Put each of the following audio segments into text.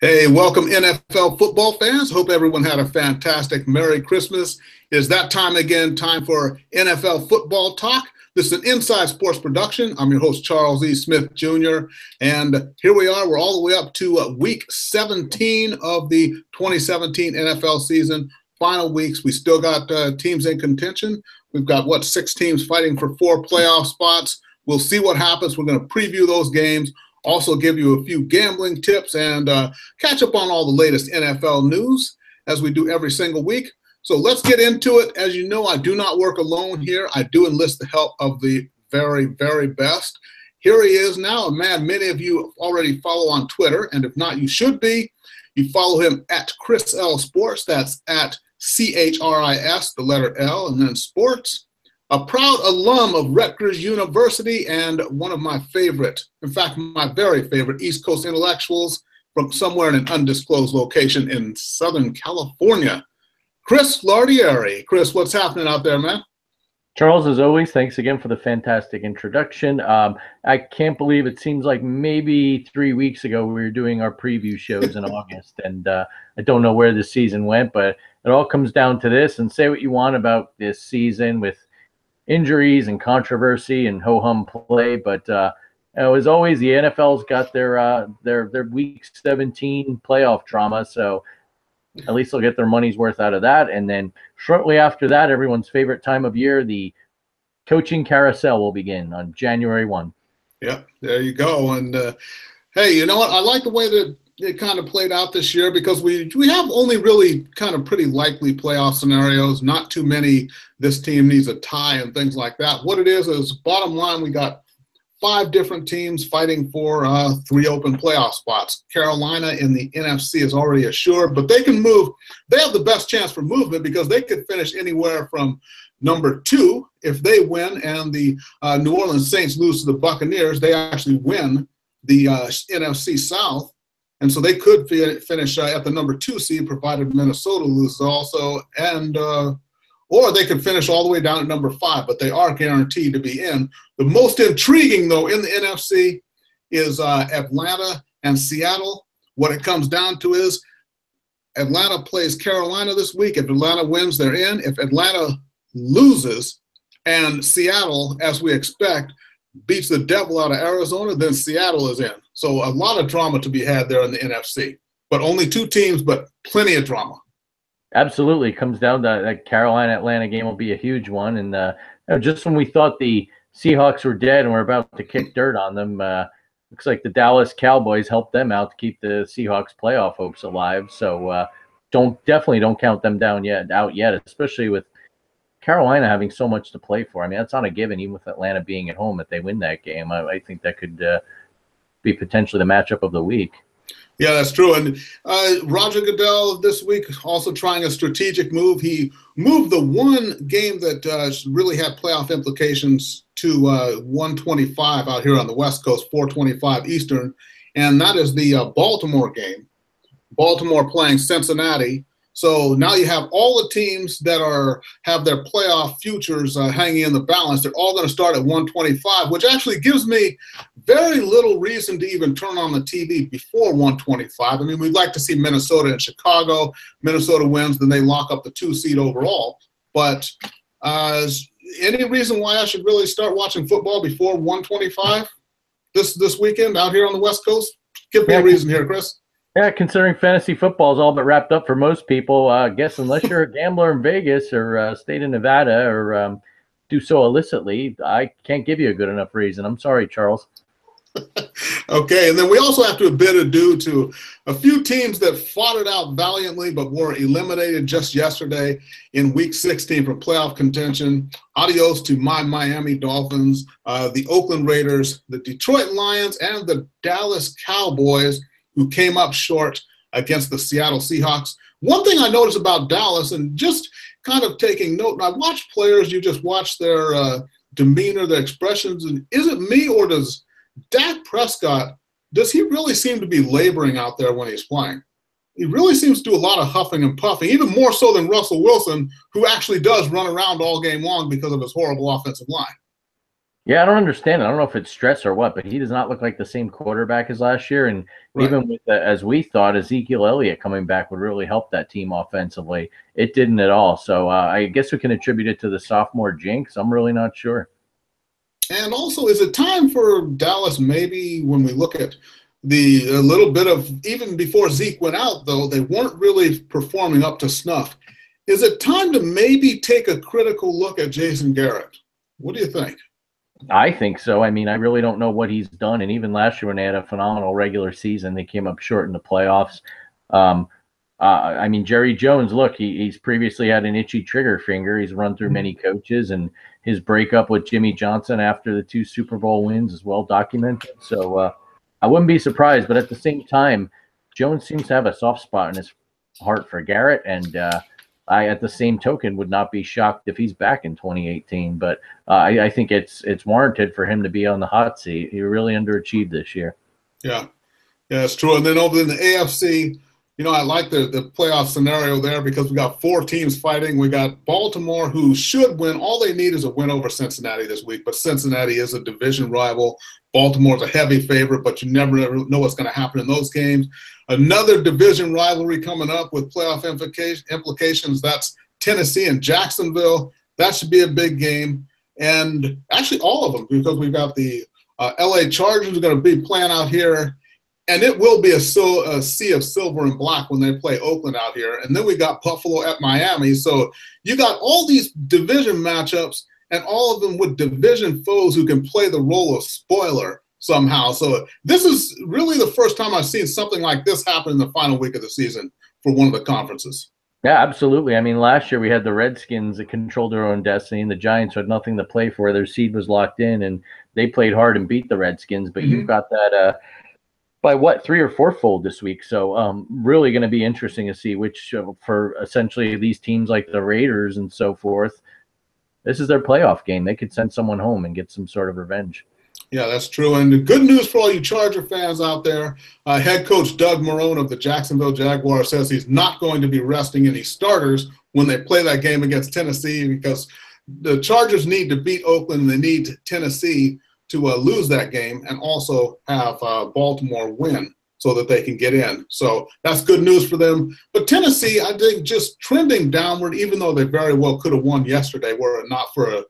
Hey, welcome NFL football fans. Hope everyone had a fantastic Merry Christmas. It is that time again, time for NFL football talk. This is an Inside Sports production. I'm your host, Charles E. Smith Jr. And here we are. We're all the way up to week 17 of the 2017 NFL season. Final weeks. We still got teams in contention. We've got, 6 teams fighting for 4 playoff spots. We'll see what happens. We're going to preview those games. Also give you a few gambling tips and catch up on all the latest NFL news as we do every single week. So let's get into it. As you know, I do not work alone here. I do enlist the help of the very, very best. Here he is now, a man many of you already follow on Twitter, and if not, you should be. You follow him at Chris L Sports. That's at CHRIS, the letter L, and then Sports. A proud alum of Rutgers University and one of my favorite, in fact, my very favorite East Coast intellectuals from somewhere in an undisclosed location in Southern California, Chris Lardieri. Chris, what's happening out there, man? Charles, as always, thanks again for the fantastic introduction. I can't believe it seems like maybe 3 weeks ago we were doing our preview shows in August, and I don't know where the season went, but it all comes down to this, and say what you want about this season with injuries and controversy and ho-hum play, but as always, the NFL's got their Week 17 playoff drama, so at least they'll get their money's worth out of that. And then shortly after that, everyone's favorite time of year, the coaching carousel will begin on January 1. Yeah, there you go. And hey, you know what? I like the way that it kind of played out this year because we have only really kind of pretty likely playoff scenarios, not too many this team needs a tie and things like that. What it is bottom line, we got 5 different teams fighting for 3 open playoff spots. Carolina in the NFC is already assured, but they can move. They have the best chance for movement because they could finish anywhere from number 2 if they win and the New Orleans Saints lose to the Buccaneers. They actually win the NFC South. And so they could finish at the number 2 seed, provided Minnesota loses also, and or they could finish all the way down at number 5, but they are guaranteed to be in. The most intriguing, though, in the NFC is Atlanta and Seattle. What it comes down to is Atlanta plays Carolina this week. If Atlanta wins, they're in. If Atlanta loses and Seattle, as we expect, beats the devil out of Arizona, then Seattle is in. So a lot of drama to be had there in the NFC. But only 2 teams, but plenty of drama. Absolutely. It comes down to that Carolina-Atlanta game will be a huge one. And just when we thought the Seahawks were dead and we're about to kick dirt on them, looks like the Dallas Cowboys helped them out to keep the Seahawks playoff hopes alive. So definitely don't count them out yet, especially with Carolina having so much to play for. I mean, that's not a given, even with Atlanta being at home. If they win that game, I think that could be potentially the matchup of the week. Yeah, that's true. And Roger Goodell this week also trying a strategic move. He moved the one game that really had playoff implications to 125 out here on the West Coast, 425 Eastern, and that is the Baltimore game. Baltimore playing Cincinnati. So now you have all the teams that have their playoff futures hanging in the balance. They're all going to start at 125, which actually gives me very little reason to even turn on the TV before 125. I mean, we'd like to see Minnesota and Chicago. Minnesota wins, then they lock up the 2 seed overall. But any reason why I should really start watching football before 125 this weekend out here on the West Coast? Give me a reason here, Chris. Yeah, considering fantasy football is all but wrapped up for most people, I guess unless you're a gambler in Vegas or state of Nevada or do so illicitly, I can't give you a good enough reason. I'm sorry, Charles. Okay, and then we also have to bid adieu to a few teams that fought it out valiantly but were eliminated just yesterday in Week 16 from playoff contention. Adios to my Miami Dolphins, the Oakland Raiders, the Detroit Lions, and the Dallas Cowboys, who came up short against the Seattle Seahawks. One thing I noticed about Dallas, and just kind of taking note, and I watch players, you just watch their demeanor, their expressions, and is it me or does Dak Prescott, does he really seem to be laboring out there when he's playing? He really seems to do a lot of huffing and puffing, even more so than Russell Wilson, who actually does run around all game long because of his horrible offensive line. Yeah, I don't understand. I don't know if it's stress or what, but he does not look like the same quarterback as last year. And Right. even with as we thought, Ezekiel Elliott coming back would really help that team offensively. It didn't at all. So I guess we can attribute it to the sophomore jinx. I'm really not sure. And also, is it time for Dallas, maybe when we look at the a little bit of, even before Zeke went out, though, they weren't really performing up to snuff. Is it time to maybe take a critical look at Jason Garrett? What do you think? I think so. I mean, I really don't know what he's done. And even last year when they had a phenomenal regular season, they came up short in the playoffs. Um, I mean, Jerry Jones, look, he's previously had an itchy trigger finger. He's run through many coaches, and his breakup with Jimmy Johnson after the 2 Super Bowl wins is well documented. So I wouldn't be surprised. But at the same time, Jones seems to have a soft spot in his heart for Garrett. And I, at the same token, would not be shocked if he's back in 2018. But I think it's warranted for him to be on the hot seat. He really underachieved this year. Yeah, it's true. And then over in the AFC, I like the playoff scenario there because we got 4 teams fighting. We got Baltimore, who should win. All they need is a win over Cincinnati this week, but Cincinnati is a division rival. Baltimore's a heavy favorite, but you never know what's going to happen in those games. Another division rivalry coming up with playoff implications. That's Tennessee and Jacksonville. That should be a big game. And actually all of them, because we've got the LA Chargers are going to be playing out here. And it will be a sea of silver and black when they play Oakland out here. And then we got Buffalo at Miami. So you got all these division matchups, and all of them with division foes who can play the role of spoiler somehow. So this is really the first time I've seen something like this happen in the final week of the season for one of the conferences. Yeah, absolutely. I mean, last year we had the Redskins that controlled their own destiny, and the Giants had nothing to play for. Their seed was locked in, and they played hard and beat the Redskins. But you've got that by 3 or 4-fold this week. So really going to be interesting to see which for essentially these teams like the Raiders and so forth, this is their playoff game. They could send someone home and get some sort of revenge. Yeah, that's true. And the good news for all you Charger fans out there, head coach Doug Marrone of the Jacksonville Jaguars says he's not going to be resting any starters when they play that game against Tennessee, because the Chargers need to beat Oakland and they need Tennessee to lose that game and also have Baltimore win so that they can get in. So that's good news for them. But Tennessee, I think, just trending downward, even though they very well could have won yesterday were it not for a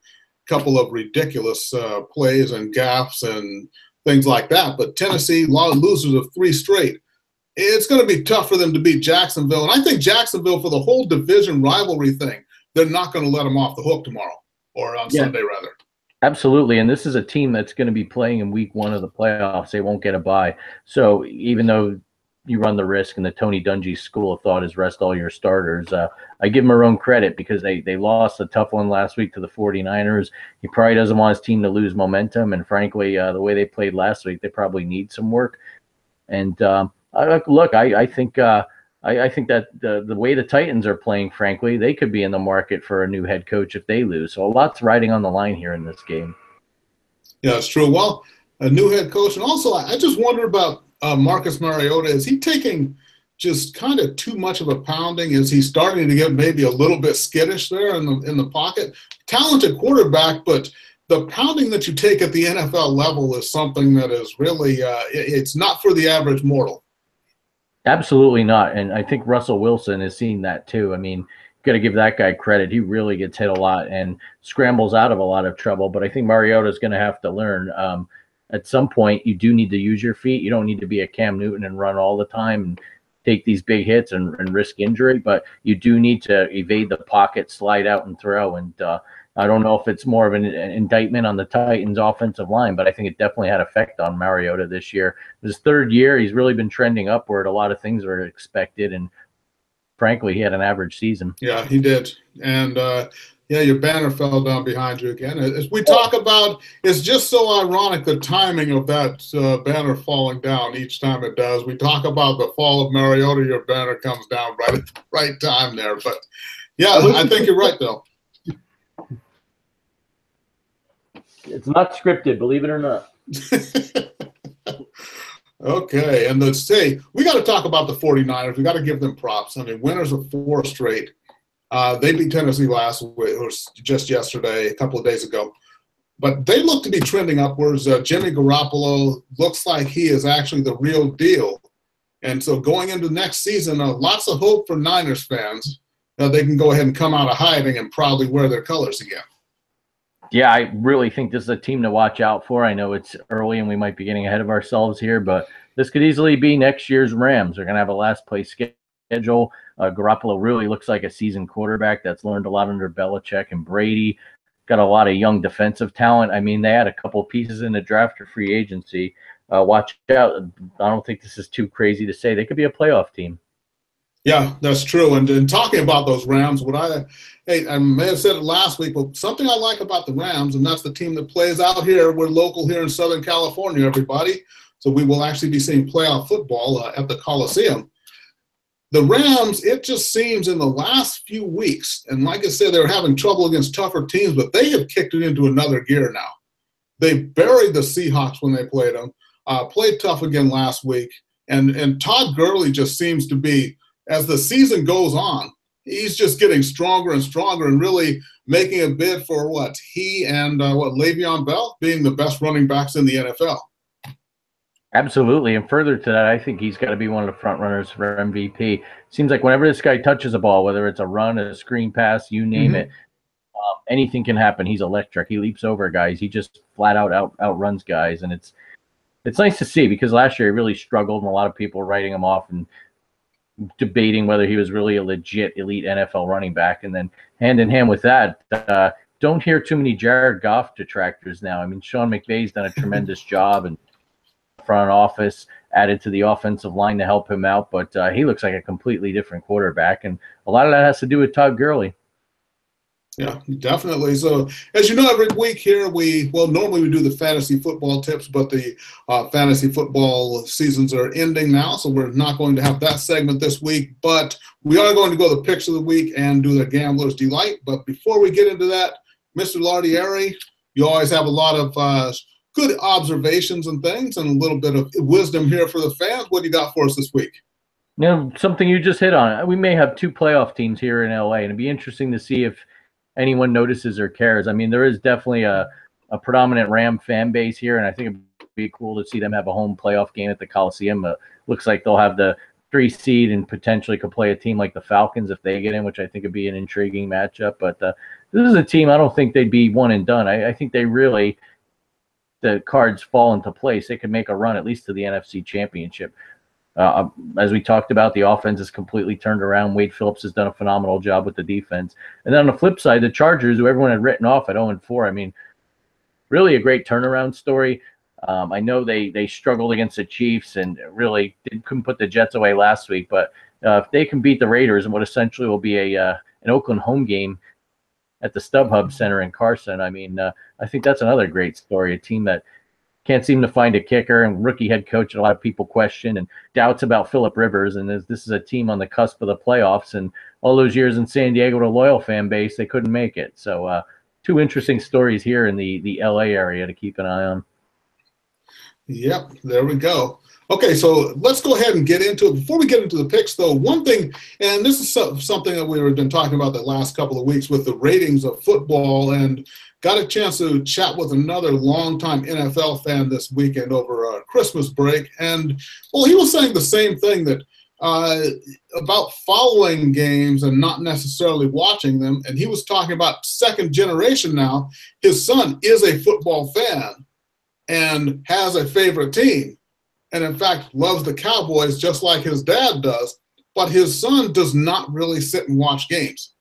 couple of ridiculous plays and gaffes and things like that. But Tennessee, a lot of losers of 3 straight. It's going to be tough for them to beat Jacksonville. And I think Jacksonville, for the whole division rivalry thing, they're not going to let them off the hook tomorrow, or on Sunday, rather. Absolutely. And this is a team that's going to be playing in week 1 of the playoffs. They won't get a bye. So even though you run the risk, and the Tony Dungy school of thought is rest all your starters, I give Marrone credit because they lost a tough one last week to the 49ers. He probably doesn't want his team to lose momentum. And frankly, the way they played last week, they probably need some work. And look, I think I think that the way the Titans are playing, frankly, they could be in the market for a new head coach if they lose. So a lot's riding on the line here in this game. Yeah, it's true. Well, a new head coach. And also, I just wonder about Marcus Mariota. Is he taking just kind of too much of a pounding? Is he starting to get maybe a little bit skittish there in the pocket? Talented quarterback, but the pounding that you take at the NFL level is something that is really it's not for the average mortal. Absolutely not. And I think Russell Wilson is seeing that too. I mean, got to give that guy credit. He really gets hit a lot and scrambles out of a lot of trouble. But I think Mariota is going to have to learn. At some point, you do need to use your feet. You don't need to be a Cam Newton and run all the time and take these big hits and risk injury. But you do need to evade the pocket, slide out, and throw. And I don't know if it's more of an indictment on the Titans' offensive line, but I think it definitely had effect on Mariota this year. His 3rd year, he's really been trending upward. A lot of things were expected, and frankly, he had an average season. Yeah, he did. And, yeah, your banner fell down behind you again. As we talk about, it's just so ironic, the timing of that banner falling down each time it does. We talk about the fall of Mariota, your banner comes down right at the right time there. But, yeah, I think you're right, though. It's not scripted, believe it or not. Okay, and let's say we got to talk about the 49ers. We got to give them props. I mean, winners of 4 straight. They beat Tennessee last week, or just yesterday, a couple of days ago. but they look to be trending upwards. Jimmy Garoppolo looks like he is actually the real deal. And so going into next season, lots of hope for Niners fans. They can go ahead and come out of hiding and proudly wear their colors again. Yeah, I really think this is a team to watch out for. I know it's early and we might be getting ahead of ourselves here, but this could easily be next year's Rams. They're going to have a last place schedule. Garoppolo really looks like a seasoned quarterback that's learned a lot under Belichick and Brady. Got a lot of young defensive talent. I mean, they had a couple pieces in the draft or free agency. Watch out. I don't think this is too crazy to say. They could be a playoff team. Yeah, that's true. And talking about those Rams, I may have said it last week, but something I like about the Rams, and that's the team that plays out here. We're local here in Southern California, everybody. So we will actually be seeing playoff football at the Coliseum. The Rams, it just seems in the last few weeks, and like I said, they were having trouble against tougher teams, but they have kicked it into another gear now. They buried the Seahawks when they played them, played tough again last week, and Todd Gurley just seems to be, as the season goes on, he's just getting stronger and stronger and really making a bid for he and Le'Veon Bell being the best running backs in the NFL. Absolutely. And further to that, I think he's got to be one of the front runners for MVP. Seems like whenever this guy touches a ball, whether it's a run, a screen pass, you name it, anything can happen. He's electric. He leaps over guys. He just flat out outruns guys. And it's nice to see, because last year he really struggled and a lot of people were writing him off and debating whether he was really a legit elite NFL running back. And then hand in hand with that, don't hear too many Jared Goff detractors now. I mean, Sean McVay's done a tremendous job, and front office added to the offensive line to help him out, but he looks like a completely different quarterback, and a lot of that has to do with Todd Gurley. Yeah, definitely. So, as you know, every week here normally we do the fantasy football tips, but the fantasy football seasons are ending now, so we're not going to have that segment this week, but we are going to go to the picks of the week and do the Gambler's Delight. But before we get into that, Mr. Lardieri, you always have a lot of good observations and things and a little bit of wisdom here for the fans. What do you got for us this week? Something you just hit on. We may have two playoff teams here in LA, and it'd be interesting to see if anyone notices or cares. I mean, there is definitely a predominant Ram fan base here, and I think it'd be cool to see them have a home playoff game at the Coliseum. Looks like they'll have the 3 seed and potentially could play a team like the Falcons if they get in, which I think would be an intriguing matchup. But this is a team I don't think they'd be one and done. I think they really – the cards fall into place, they could make a run at least to the NFC Championship. As we talked about, the offense is completely turned around. Wade Phillips has done a phenomenal job with the defense. And then on the flip side, the Chargers, who everyone had written off at 0-4, I mean, really a great turnaround story. I know they struggled against the Chiefs and really couldn't put the Jets away last week, but if they can beat the Raiders in what essentially will be an Oakland home game at the StubHub Center in Carson, I mean, I think that's another great story. A team that can't seem to find a kicker, and rookie head coach a lot of people question and doubts about Phillip Rivers. And this is a team on the cusp of the playoffs, and all those years in San Diego, to loyal fan base, they couldn't make it. So two interesting stories here in the LA area to keep an eye on. Yep, there we go. Okay, so let's go ahead and get into it. Before we get into the picks, though, one thing, and this is something that we've been talking about the last couple of weeks with the ratings of football, and got a chance to chat with another longtime NFL fan this weekend over Christmas break, and, well, he was saying the same thing, that about following games and not necessarily watching them, and he was talking about second generation now. His son is a football fan and has a favorite team, and in fact loves the Cowboys just like his dad does, but his son does not really sit and watch games.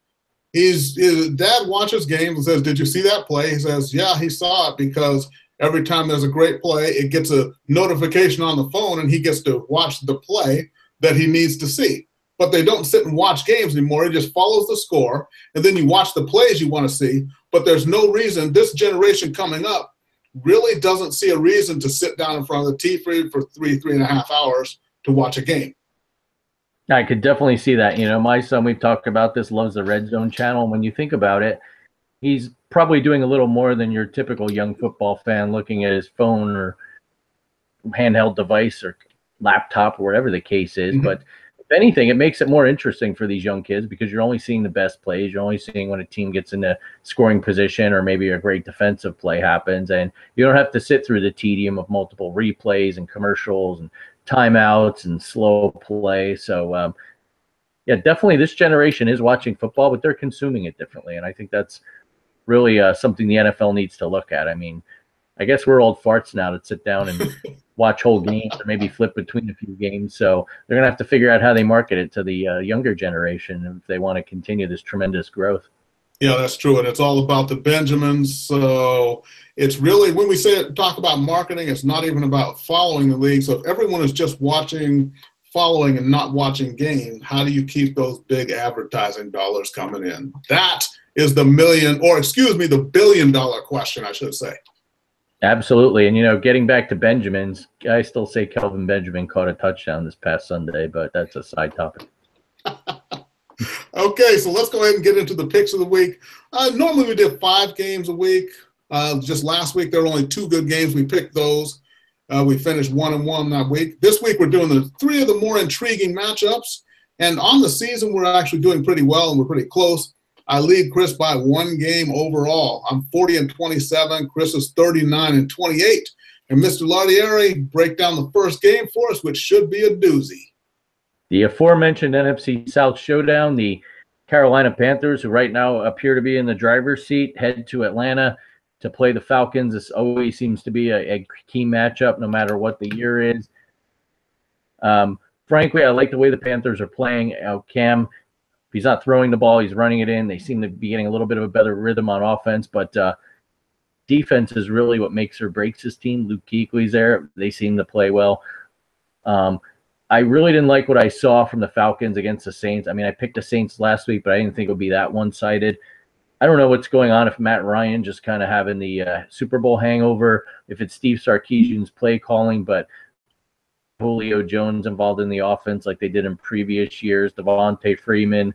His dad watches games and says, "Did you see that play?" He says, "Yeah, he saw it," because every time there's a great play, it gets a notification on the phone and he gets to watch the play that he needs to see. But they don't sit and watch games anymore. He just follows the score, and then you watch the plays you want to see, but there's no reason. This generation coming up really doesn't see a reason to sit down in front of the TV for 3.5 hours to watch a game. I could definitely see that. You know, my son, we've talked about this, loves the Red Zone channel. And when you think about it, he's probably doing a little more than your typical young football fan looking at his phone or handheld device or laptop or whatever the case is. Mm-hmm. But if anything, it makes it more interesting for these young kids because you're only seeing the best plays. You're only seeing when a team gets into scoring position or maybe a great defensive play happens. And you don't have to sit through the tedium of multiple replays and commercials and timeouts and slow play. So, yeah, definitely this generation is watching football, but they're consuming it differently. And I think that's really something the NFL needs to look at. I mean, I guess we're old farts now to sit down and watch whole games or maybe flip between a few games. So they're going to have to figure out how they market it to the younger generation if they want to continue this tremendous growth. Yeah, that's true. And it's all about the Benjamins. So it's really, when we talk about marketing, it's not even about following the league. So if everyone is just following and not watching games, how do you keep those big advertising dollars coming in? That is the $1 billion question, I should say. Absolutely. And, getting back to Benjamins, I still say Kelvin Benjamin caught a touchdown this past Sunday, but that's a side topic. Okay, so let's go ahead and get into the picks of the week. Normally we did 5 games a week. Just last week there were only 2 good games. We picked those. We finished 1-1 that week. This week we're doing the 3 of the more intriguing matchups. And on the season we're actually doing pretty well and we're pretty close. I lead Chris by 1 game overall. I'm 40-27. Chris is 39-28. And Mr. Lardieri, break down the first game for us, which should be a doozy. The aforementioned NFC South showdown, the Carolina Panthers, who right now appear to be in the driver's seat, head to Atlanta to play the Falcons. This always seems to be a key matchup no matter what the year is. Frankly, I like the way the Panthers are playing. Cam, if he's not throwing the ball, he's running it in. They seem to be getting a little bit of a better rhythm on offense, but defense is really what makes or breaks this team. Luke Kuechly's there. They seem to play well. I really didn't like what I saw from the Falcons against the Saints. I mean, I picked the Saints last week, but I didn't think it would be that one-sided. I don't know what's going on, if Matt Ryan just kind of having the Super Bowl hangover, if it's Steve Sarkisian's play calling, but Julio Jones involved in the offense like they did in previous years, Devontae Freeman.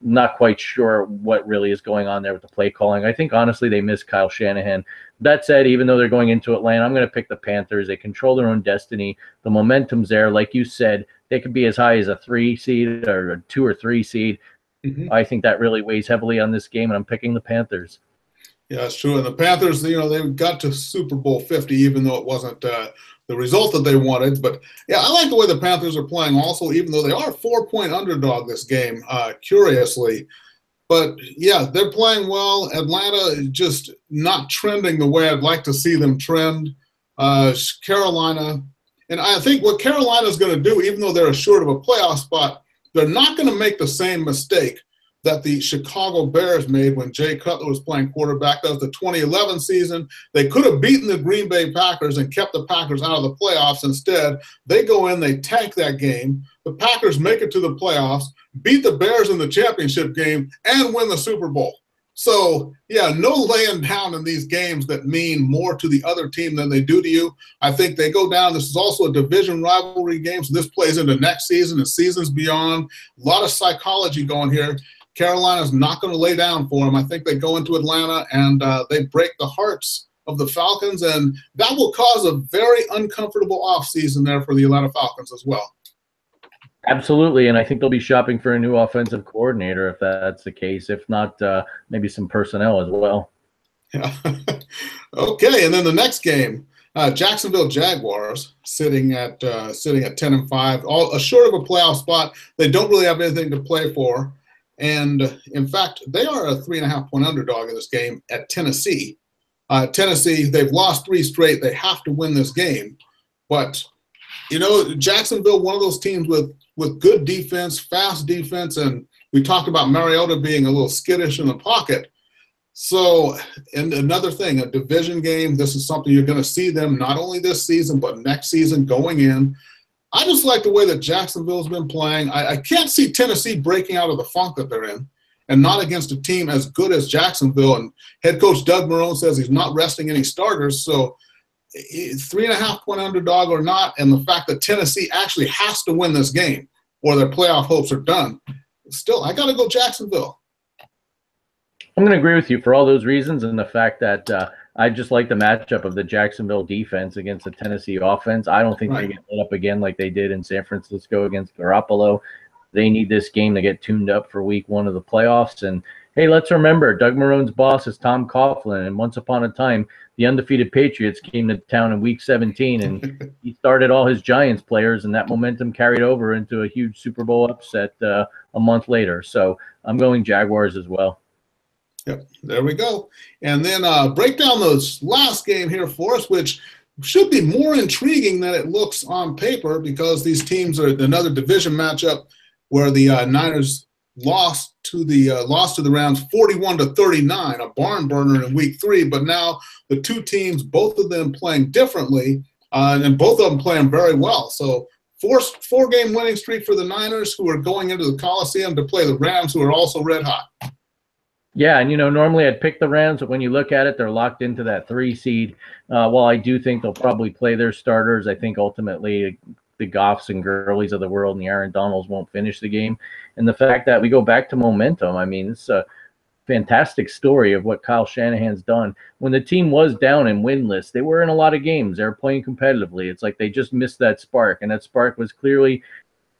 Not quite sure what really is going on there with the play calling. I think, honestly, they miss Kyle Shanahan. That said, even though they're going into Atlanta, I'm going to pick the Panthers. They control their own destiny. The momentum's there. Like you said, they could be as high as a 3 seed or a 2 or 3 seed. Mm-hmm. I think that really weighs heavily on this game, and I'm picking the Panthers. Yeah, that's true. And the Panthers, they got to Super Bowl 50, even though it wasn't the result that they wanted. But, yeah, I like the way the Panthers are playing also, even though they are a 4-point underdog this game, curiously. But, yeah, they're playing well. Atlanta is just not trending the way I'd like to see them trend. Carolina, and I think what Carolina is going to do, even though they're assured of a playoff spot, they're not going to make the same mistake that the Chicago Bears made when Jay Cutler was playing quarterback. That was the 2011 season. They could have beaten the Green Bay Packers and kept the Packers out of the playoffs. Instead, they go in, they tank that game. The Packers make it to the playoffs, beat the Bears in the championship game, and win the Super Bowl. So, yeah, no laying down in these games that mean more to the other team than they do to you. I think they go down. This is also a division rivalry game, so this plays into next season and seasons beyond. A lot of psychology going here. Carolina's not going to lay down for them. I think they go into Atlanta and they break the hearts of the Falcons, and that will cause a very uncomfortable offseason there for the Atlanta Falcons as well. Absolutely, and I think they'll be shopping for a new offensive coordinator if that's the case. If not, maybe some personnel as well. Yeah. Okay, and then the next game, Jacksonville Jaguars sitting at 10-5, all short of a playoff spot. They don't really have anything to play for. And, in fact, they are a 3.5-point underdog in this game at Tennessee. Tennessee, they've lost 3 straight. They have to win this game. But, Jacksonville, one of those teams with good defense, fast defense, and we talked about Mariota being a little skittish in the pocket. So, and another thing, a division game, this is something you're going to see them not only this season but next season going in. I just like the way that Jacksonville's been playing. I can't see Tennessee breaking out of the funk that they're in, and not against a team as good as Jacksonville. And head coach Doug Marrone says he's not resting any starters. So 3.5-point underdog or not, and the fact that Tennessee actually has to win this game or their playoff hopes are done, still, I got to go Jacksonville. I'm going to agree with you for all those reasons, and the fact that I just like the matchup of the Jacksonville defense against the Tennessee offense. I don't think they get lit up again like they did in San Francisco against Garoppolo. They need this game to get tuned up for week 1 of the playoffs. And hey, let's remember, Doug Marone's boss is Tom Coughlin. And once upon a time, the undefeated Patriots came to town in week 17, and he started all his Giants players, and that momentum carried over into a huge Super Bowl upset a month later. So I'm going Jaguars as well. Yep, there we go. And then break down this last game here for us, which should be more intriguing than it looks on paper, because these teams are another division matchup where the Niners lost to the Rams 41-39, a barn burner in week 3. But now the two teams, both of them playing differently, and both of them playing very well. So four-game winning streak for the Niners, who are going into the Coliseum to play the Rams, who are also red hot. Yeah, and normally I'd pick the Rams, but when you look at it, they're locked into that 3 seed. While I do think they'll probably play their starters, I think ultimately the Goffs and Gurleys of the world and the Aaron Donalds won't finish the game. And the fact that we go back to momentum, I mean, it's a fantastic story of what Kyle Shanahan's done. When the team was down and winless, they were in a lot of games. They were playing competitively. It's like they just missed that spark, and that spark was clearly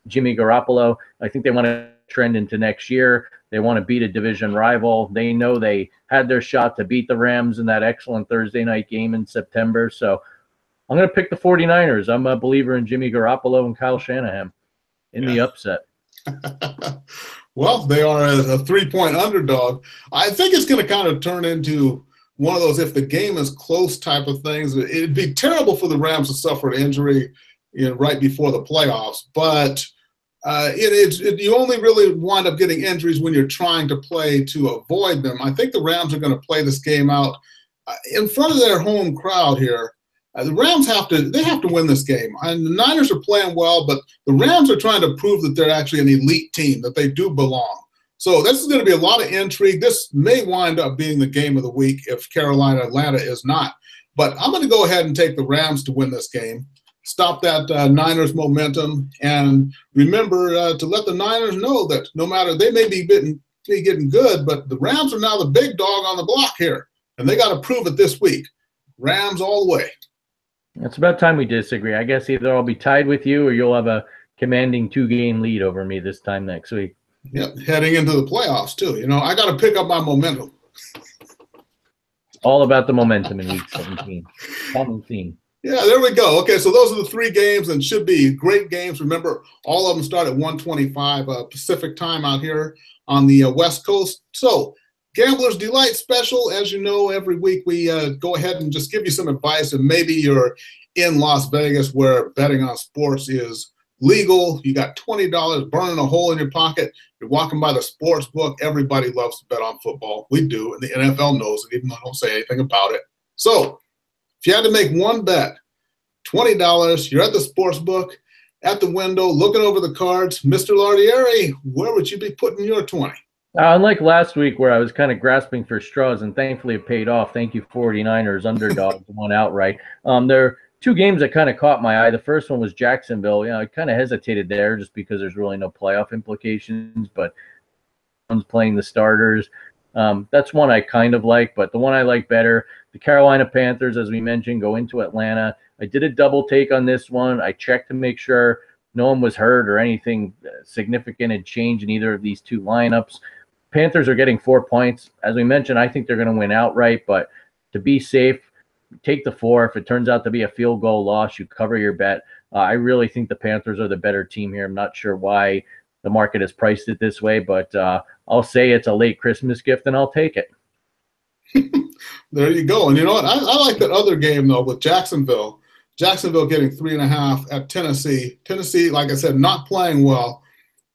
Jimmy Garoppolo. I think they want to trend into next year. They want to beat a division rival. They know they had their shot to beat the Rams in that excellent Thursday night game in September. So I'm going to pick the 49ers. I'm a believer in Jimmy Garoppolo and Kyle Shanahan in the upset. Well, they are a 3-point underdog. I think it's going to kind of turn into one of those, if the game is close type of things. It'd be terrible for the Rams to suffer an injury right before the playoffs, but you only really wind up getting injuries when you're trying to play to avoid them. I think the Rams are going to play this game out in front of their home crowd here. The Rams have to win this game. And the Niners are playing well, but the Rams are trying to prove that they're actually an elite team, that they do belong. So this is going to be a lot of intrigue. This may wind up being the game of the week if Carolina-Atlanta is not. But I'm going to go ahead and take the Rams to win this game. Stop that Niners momentum, and remember to let the Niners know that no matter, they may be getting good, but the Rams are now the big dog on the block here, and they got to prove it this week. Rams all the way. It's about time we disagree. I guess either I'll be tied with you or you'll have a commanding 2-game lead over me this time next week. Yep, heading into the playoffs too. I got to pick up my momentum. All about the momentum in week 17. Common theme. Yeah, there we go. Okay, so those are the 3 games, and should be great games. Remember, all of them start at 1:25 Pacific time out here on the West Coast. So, Gambler's Delight special. As you know, every week we go ahead and just give you some advice, and maybe you're in Las Vegas where betting on sports is legal. You got $20 burning a hole in your pocket. You're walking by the sports book. Everybody loves to bet on football. We do, and the NFL knows it, even though I don't say anything about it. So, if you had to make one bet, $20, you're at the sports book, at the window, looking over the cards. Mr. Lardieri, where would you be putting your 20? Unlike last week where I was kind of grasping for straws, and thankfully it paid off. Thank you, 49ers, underdog, won outright. There are 2 games that kind of caught my eye. The first one was Jacksonville. I kind of hesitated there just because there's really no playoff implications, but one's playing the starters. That's one I kind of like, but the one I like better, the Carolina Panthers, as we mentioned, go into Atlanta. I did a double take on this one. I checked to make sure no one was hurt or anything significant had changed in either of these 2 lineups. Panthers are getting 4 points. As we mentioned, I think they're going to win outright, but to be safe, take the 4. If it turns out to be a field goal loss, you cover your bet. I really think the Panthers are the better team here. I'm not sure why the market has priced it this way, but I'll say it's a late Christmas gift, and I'll take it. There you go. And you know what? I like that other game, though, with Jacksonville. Jacksonville getting 3.5 at Tennessee. Tennessee, like I said, not playing well.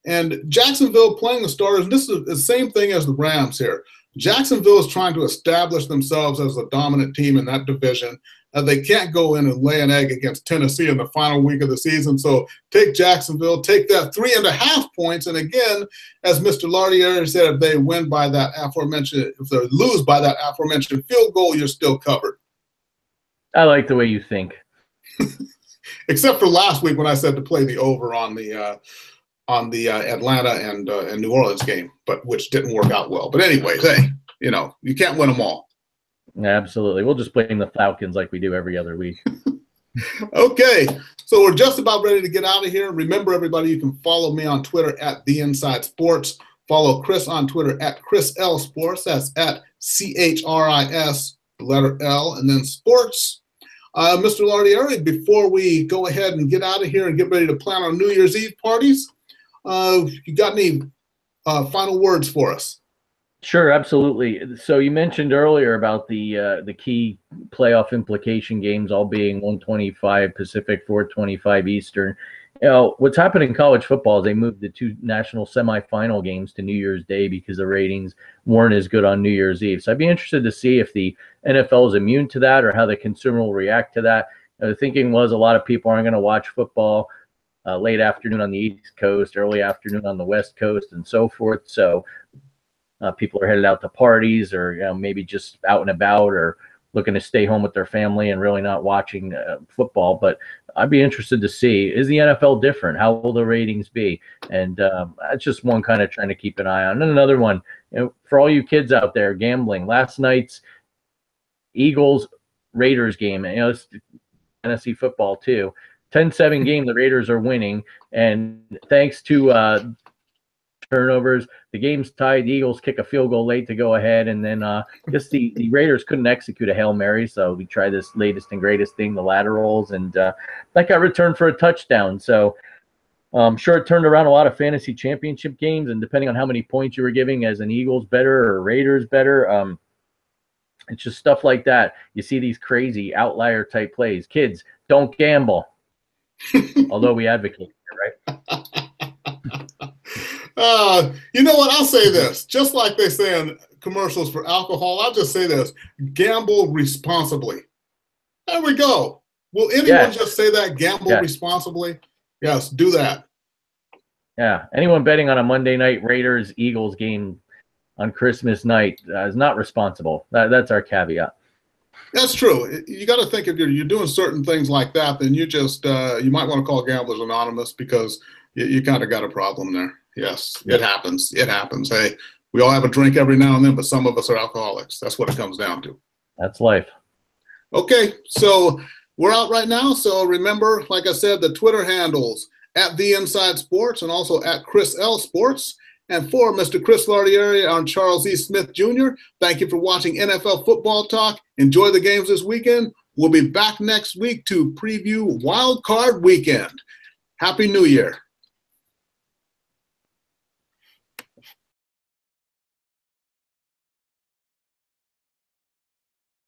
And Jacksonville playing the starters. And this is the same thing as the Rams here. Jacksonville is trying to establish themselves as a dominant team in that division. They can't go in and lay an egg against Tennessee in the final week of the season. So take Jacksonville, take that 3.5 points. And again, as Mr. Lardieri said, if they win by that aforementioned, if they lose by that aforementioned field goal, you're still covered. I like the way you think. Except for last week when I said to play the over on the Atlanta and New Orleans game, but which didn't work out well. But anyways, hey, you can't win them all. Absolutely. We'll just blame the Falcons like we do every other week. Okay, so we're just about ready to get out of here. Remember, everybody, you can follow me on Twitter at The Inside Sports. Follow Chris on Twitter at Chris L Sports. That's at CHRIS, the letter L, and then sports. Mr. Lardieri, before we go ahead and get out of here and get ready to plan our New Year's Eve parties, you got any final words for us? Sure, absolutely. So you mentioned earlier about the key playoff implication games all being 125 Pacific, 425 Eastern. You know, what's happened in college football is they moved the two national semifinal games to New Year's Day because the ratings weren't as good on New Year's Eve. So I'd be interested to see if the NFL is immune to that or how the consumer will react to that. The thinking was a lot of people aren't going to watch football late afternoon on the East Coast, early afternoon on the West Coast, and so forth. So people are headed out to parties or maybe just out and about or looking to stay home with their family and really not watching football. But I'd be interested to see, is the NFL different? How will the ratings be? And that's just one kind of trying to keep an eye on. And another one, for all you kids out there gambling, last night's Eagles-Raiders game, it's Tennessee football too. 10-7 game, the Raiders are winning. And thanks to turnovers, the game's tied. The Eagles kick a field goal late to go ahead, and then just the Raiders couldn't execute a Hail Mary, so we tried this latest and greatest thing, the laterals, and that got returned for a touchdown. So I'm sure it turned around a lot of fantasy championship games, and depending on how many points you were giving as an Eagles better or Raiders better, it's just stuff like that. You see these crazy outlier type plays. Kids, don't gamble. Although we advocate it, right? You know what? I'll say this. Just like they say in commercials for alcohol, I'll just say this. Gamble responsibly. There we go. Will anyone just say that? Gamble responsibly? Yes, do that. Yeah. Anyone betting on a Monday night Raiders-Eagles game on Christmas night is not responsible. That's our caveat. That's true. You got to think if you're doing certain things like that, then you just you might want to call Gamblers Anonymous because you kind of got a problem there. Yes, it happens. It happens. Hey, we all have a drink every now and then, but some of us are alcoholics. That's what it comes down to. That's life. Okay, so we're out right now. So remember, like I said, the Twitter handles at The Inside Sports and also at Chris L Sports. And for Mr. Chris Lardieri, I'm Charles E. Smith Jr. Thank you for watching NFL Football Talk. Enjoy the games this weekend. We'll be back next week to preview Wild Card Weekend. Happy New Year.